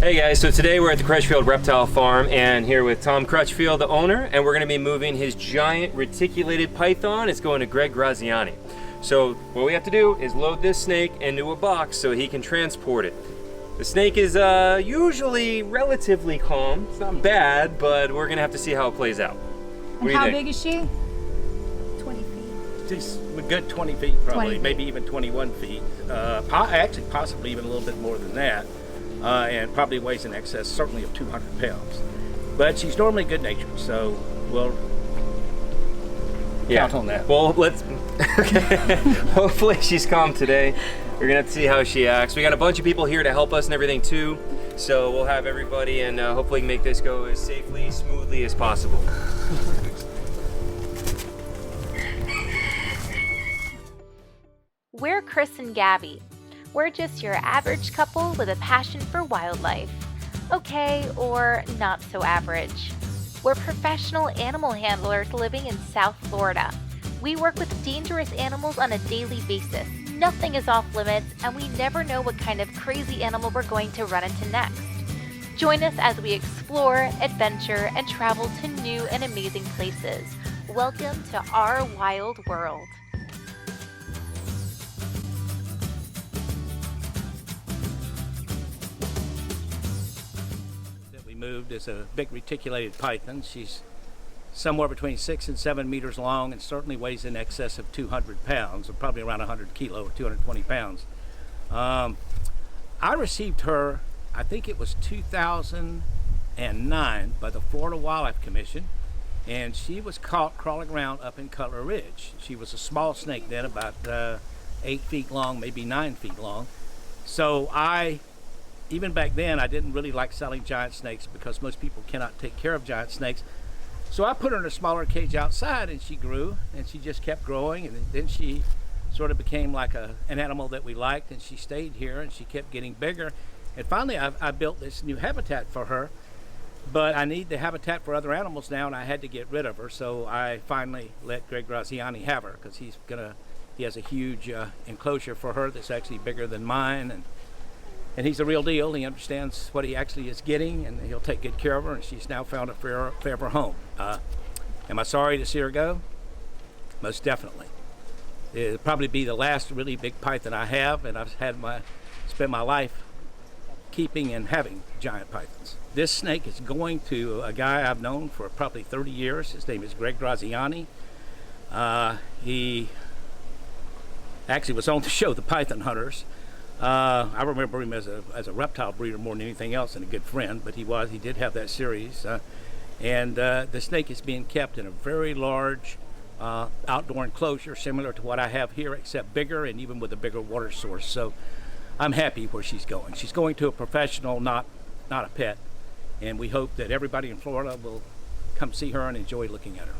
Hey guys, so today we're at the Crutchfield Reptile Farm and here with Tom Crutchfield, the owner, and we're going to be moving his giant reticulated python. It's going to Greg Graziani. So what we have to do is load this snake into a box so he can transport it. The snake is usually relatively calm. It's not bad, but we're going to have to see how it plays out. What do you how think? big is she? 20 feet. She's a good 20 feet probably, 20 feet. maybe even 21 feet. Actually, possibly even a little bit more than that. And probably weighs in excess, certainly of 200 pounds. But she's normally good-natured, so we'll count on that. Well, let's, okay. Hopefully she's calm today. We're gonna have to see how she acts. We got a bunch of people here to help us and everything too. So we'll have everybody and hopefully make this go as safely, smoothly as possible. We're Chris and Gabby. We're just your average couple with a passion for wildlife. Okay, or not so average. We're professional animal handlers living in South Florida. We work with dangerous animals on a daily basis. Nothing is off limits, and we never know what kind of crazy animal we're going to run into next. Join us as we explore, adventure, and travel to new and amazing places. Welcome to our wild world. Moved is a big reticulated python. She's somewhere between 6 and 7 meters long and certainly weighs in excess of 200 pounds, or probably around 100 kilo or 220 pounds. I received her, I think it was 2009 by the Florida Wildlife Commission, and she was caught crawling around up in Cutler Ridge. She was a small snake then, about 8 feet long, maybe 9 feet long. So even back then, I didn't really like selling giant snakes because most people cannot take care of giant snakes. So I put her in a smaller cage outside and she grew and she just kept growing, and then she sort of became like an animal that we liked, and she stayed here and she kept getting bigger. And finally I built this new habitat for her, but I need the habitat for other animals now and I had to get rid of her. So I finally let Greg Graziani have her because he has a huge enclosure for her that's actually bigger than mine. And he's a real deal. He understands what he actually is getting, and he'll take good care of her, and she's now found a forever home. Am I sorry to see her go? Most definitely. It'll probably be the last really big python I have, and I've spent my life keeping and having giant pythons. This snake is going to a guy I've known for probably 30 years. His name is Greg Graziani. He actually was on the show, The Python Hunters. I remember him as a reptile breeder more than anything else, and a good friend, but he did have that series. And the snake is being kept in a very large outdoor enclosure, similar to what I have here, except bigger and even with a bigger water source. So I'm happy where she's going. She's going to a professional, not a pet. And we hope that everybody in Florida will come see her and enjoy looking at her.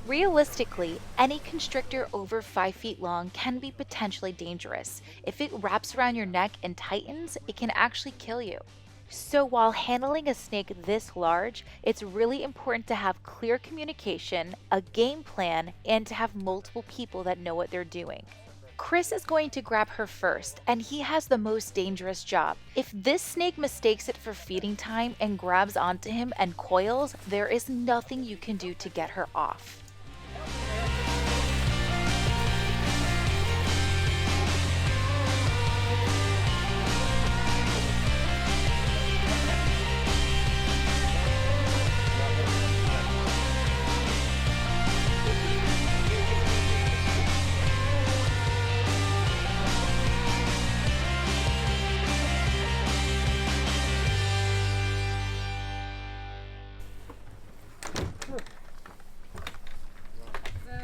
Realistically, any constrictor over 5 feet long can be potentially dangerous. If it wraps around your neck and tightens, it can actually kill you. So while handling a snake this large, it's really important to have clear communication, a game plan, and to have multiple people that know what they're doing. Chris is going to grab her first, and he has the most dangerous job. If this snake mistakes it for feeding time and grabs onto him and coils, there is nothing you can do to get her off.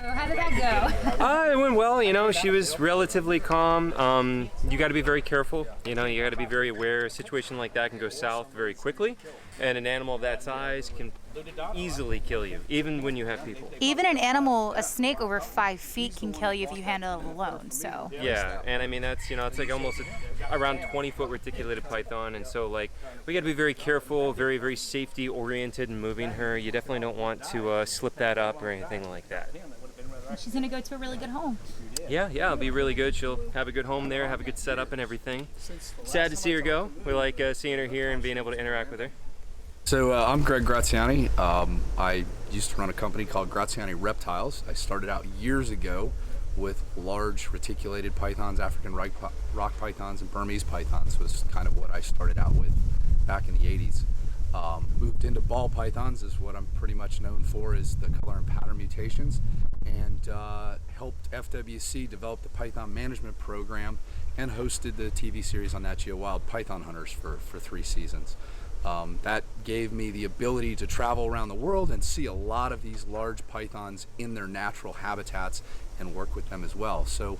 How did that go? It went well. You know, she was relatively calm. You got to be very careful. You know, you got to be very aware. A situation like that can go south very quickly, and an animal of that size can easily kill you, even when you have people. Even an animal, a snake over 5 feet can kill you if you handle it alone, so. Yeah, and I mean, that's, you know, it's like almost around 20-foot reticulated python, and so like we got to be very careful, very, very safety oriented in moving her. You definitely don't want to slip that up or anything like that. she's gonna go to a really good home. Yeah, it'll be really good. She'll have a good home there, have a good setup and everything. Sad to see her go. We like seeing her here and being able to interact with her. So I'm Greg Graziani. I used to run a company called Graziani Reptiles. I started out years ago with large reticulated pythons, African rock pythons, and Burmese pythons was kind of what I started out with back in the 80s. Moved into ball pythons is what I'm pretty much known for, is the color and pattern mutations, and helped FWC develop the Python management program and hosted the TV series on Nat Geo Wild, Python Hunters, for 3 seasons. That gave me the ability to travel around the world and see a lot of these large pythons in their natural habitats and work with them as well. So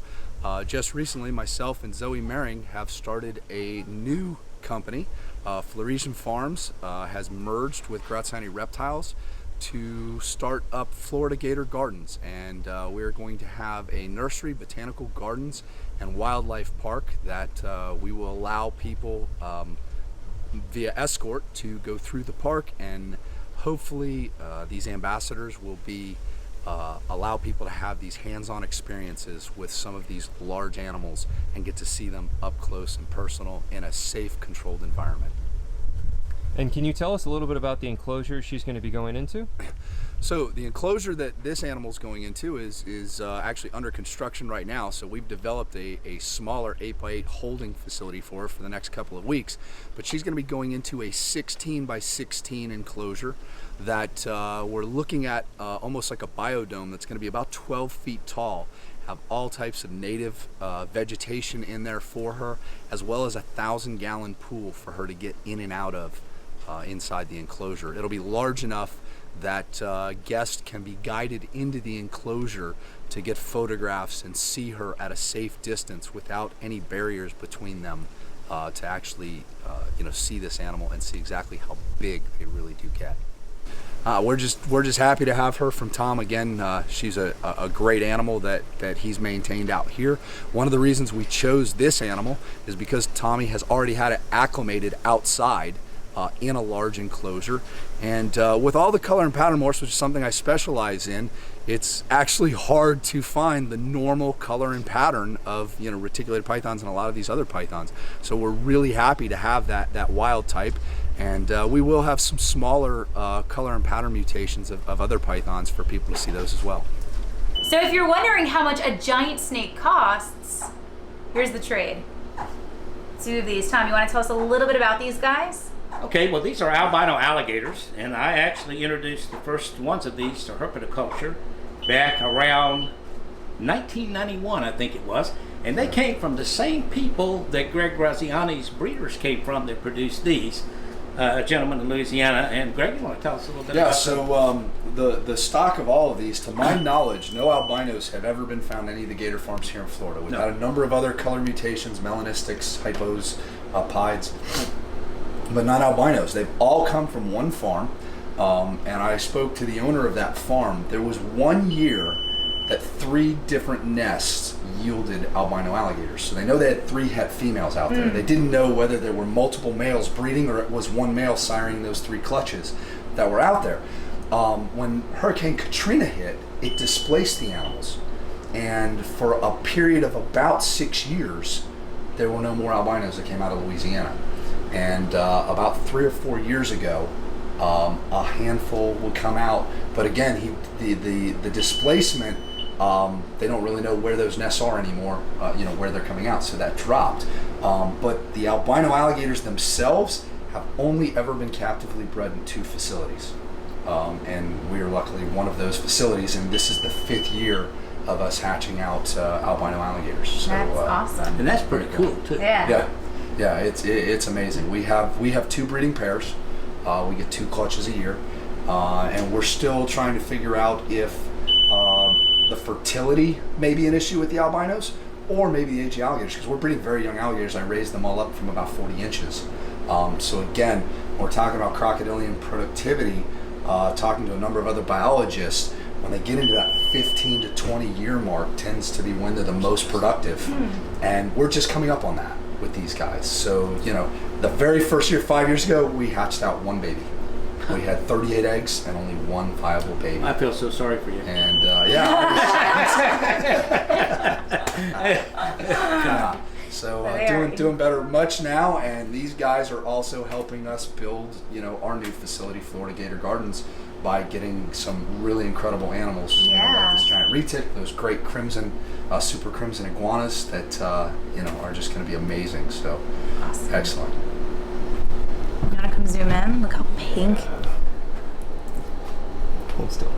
just recently, myself and Zoe Mering have started a new company. Floresian Farms has merged with Graziani Reptiles to start up Florida Gator Gardens, and we're going to have a nursery, botanical gardens, and wildlife park that we will allow people via escort to go through the park, and hopefully these ambassadors will be allow people to have these hands-on experiences with some of these large animals and get to see them up close and personal in a safe, controlled environment. And can you tell us a little bit about the enclosure she's going to be going into? So the enclosure that this animal is going into is actually under construction right now. So we've developed a smaller 8x8 holding facility for her for the next couple of weeks. But she's going to be going into a 16 by 16 enclosure that we're looking at almost like a biodome that's going to be about 12 feet tall. Have all types of native vegetation in there for her, as well as a 1,000-gallon pool for her to get in and out of inside the enclosure. It'll be large enough that guests can be guided into the enclosure to get photographs and see her at a safe distance without any barriers between them, to actually see this animal and see exactly how big they really do get. We're just happy to have her from Tom. Again, she's a great animal that he's maintained out here. One of the reasons we chose this animal is because Tommy has already had it acclimated outside in a large enclosure, and with all the color and pattern morphs, which is something I specialize in, it's actually hard to find the normal color and pattern of reticulated pythons and a lot of these other pythons. So we're really happy to have that wild type, and we will have some smaller color and pattern mutations of other pythons for people to see those as well. So if you're wondering how much a giant snake costs, here's the trade. 2 of these. Tom, you want to tell us a little bit about these guys? Okay, well, these are albino alligators, and I actually introduced the first ones of these to herpetoculture back around 1991, I think it was, and they came from the same people that Greg Graziani's breeders came from that produced these. A gentleman in Louisiana. And Greg, you want to tell us a little bit about so the stock of all of these, to my knowledge, no albinos have ever been found in any of the gator farms here in Florida. We've had a number of other color mutations, melanistics, hypos, pieds, but not albinos. They've all come from one farm, and I spoke to the owner of that farm. There was 1 year that 3 different nests yielded albino alligators. So they know they had 3 het females out there. They didn't know whether there were multiple males breeding or it was one male sirening those 3 clutches that were out there. When Hurricane Katrina hit, it displaced the animals. And for a period of about 6 years, there were no more albinos that came out of Louisiana. And about 3 or 4 years ago, a handful would come out. But again, the displacement, they don't really know where those nests are anymore, where they're coming out, so that dropped. But the albino alligators themselves have only ever been captively bred in 2 facilities. And we are luckily one of those facilities, and this is the 5th year of us hatching out albino alligators. So, That's awesome. And that's pretty cool too. Yeah, it's amazing. We have 2 breeding pairs. We get 2 clutches a year, and we're still trying to figure out if the fertility may be an issue with the albinos, or maybe the age of alligators, because we're breeding very young alligators. I raised them all up from about 40 inches. So again, when we're talking about crocodilian productivity, talking to a number of other biologists, when they get into that 15 to 20 year mark tends to be when they're the most productive. And we're just coming up on that with these guys. So, the very first year, 5 years ago, we hatched out 1 baby. We had 38 eggs and only 1 viable baby. I feel so sorry for you. And So They are- doing better much now, and these guys are also helping us build, our new facility, Florida Gator Gardens, by getting some really incredible animals. Yeah. Like this giant retic, those great crimson, super crimson iguanas that are just going to be amazing. So Awesome. excellent. I'm gonna come zoom in. Look how pink. Hold still.